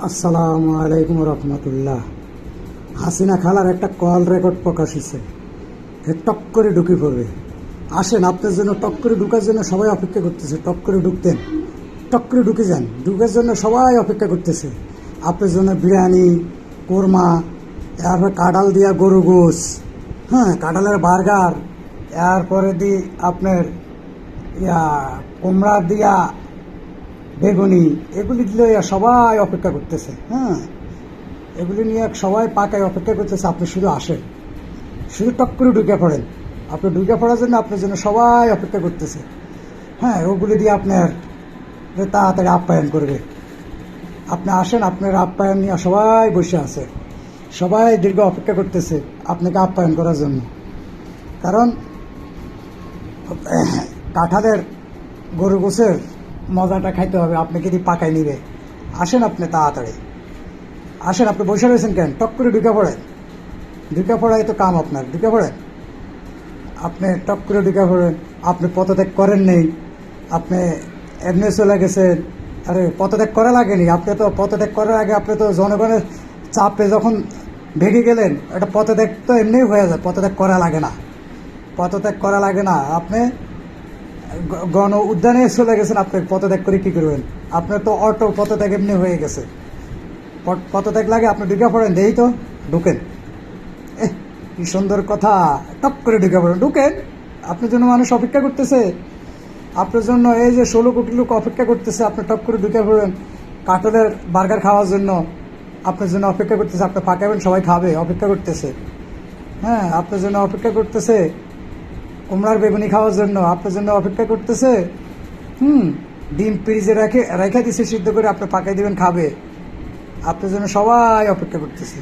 আসসালামু আলাইকুম রহমতুল্লাহ। হাসিনা খালার একটা কল রেকর্ড প্রকাশ হয়েছে। টক করে ঢুকে পড়বে। আসেন, আপনার জন্য টক করে ঢুকার জন্য সবাই অপেক্ষা করতেছে। টক করে ঢুকতেন, টক করে ঢুকে যান। ঢুকার জন্য সবাই অপেক্ষা করতেছে আপনার জন্য। বিরিয়ানি, কোরমা, এরপর কাঁঠাল দিয়া গরু গোস, হ্যাঁ, কাঁঠালের বার্গার, এরপরে আপনার কুমড়া দিয়া বেগুনি, এগুলি দিলে সবাই অপেক্ষা করতেছে। হ্যাঁ, এগুলি নিয়ে সবাই পাকায় অপেক্ষা করতেছে। আপনি শুধু আসেন, শুধু টক করে ঢুকে পড়েন। আপনি ঢুকে পড়ার জন্য আপনার জন্য সবাই অপেক্ষা করতেছে। হ্যাঁ, ওগুলি দিয়ে আপনার তাড়াতাড়ি আপ্যায়ন করবে। আপনি আসেন, আপনার আপ্যায়ন নিয়ে সবাই বসে আছে। সবাই দীর্ঘ অপেক্ষা করতেছে আপনাকে আপ্যায়ন করার জন্য। কারণ কাঁঠালের গরু গোছের মজাটা খাইতে হবে, আপনাকে দিয়ে পাকাই নিবে। আসেন আপনি তাড়াতাড়ি আসেন। আপনি বসে রয়েছেন কেন? টক করে ঢুকে পড়েন। ঢুকে পড়াই তো কাম আপনার। ঢুকে পড়েন, আপনি টক করে ঢুকে পড়েন। আপনি পদত্যাগ করেন নেই, আপনি এমনি চলে গেছেন। আরে পদত্যাগ করা লাগেনি। আপনি তো পদত্যাগ করার আগে আপনি তো জনগণের চাপে যখন ভেঙে গেলেন, এটা পদত্যাগ তো এমনিই হয়ে যায়। পদত্যাগ করা লাগে না, পদত্যাগ করা লাগে না। আপনি গণ উদ্যানে চলে গেছেন, আপনি পদত্যাগ করে কী করবেন? আপনার তো অটো পদত্যাগ এমনি হয়ে গেছে। পদত্যাগ লাগে? আপনি ঢুকে পড়েন, দেই তো ঢুকেন। কি সুন্দর কথা, টপ করে ঢুকে পড়েন। ঢুকেন, আপনার জন্য মানুষ অপেক্ষা করতেছে। আপনার জন্য এই যে 16 কোটি লোক অপেক্ষা করতেছে। আপনি টপ করে ঢুকে পড়েন কাঁঠালের বার্গার খাওয়ার জন্য। আপনার জন্য অপেক্ষা করতেছে। আপনি পাকাবেন, সবাই খাবে, অপেক্ষা করতেছে। হ্যাঁ, আপনার জন্য অপেক্ষা করতেছে। কুমড়ার বেগুনি খাওয়ার জন্য আপনার জন্য অপেক্ষা করতেছে। ডিম ফ্রিজে রেখে দিছে সিদ্ধ করে, আপনি পাকাই দিবেন, খাবে। আপনার জন্য সবাই অপেক্ষা করতেছে।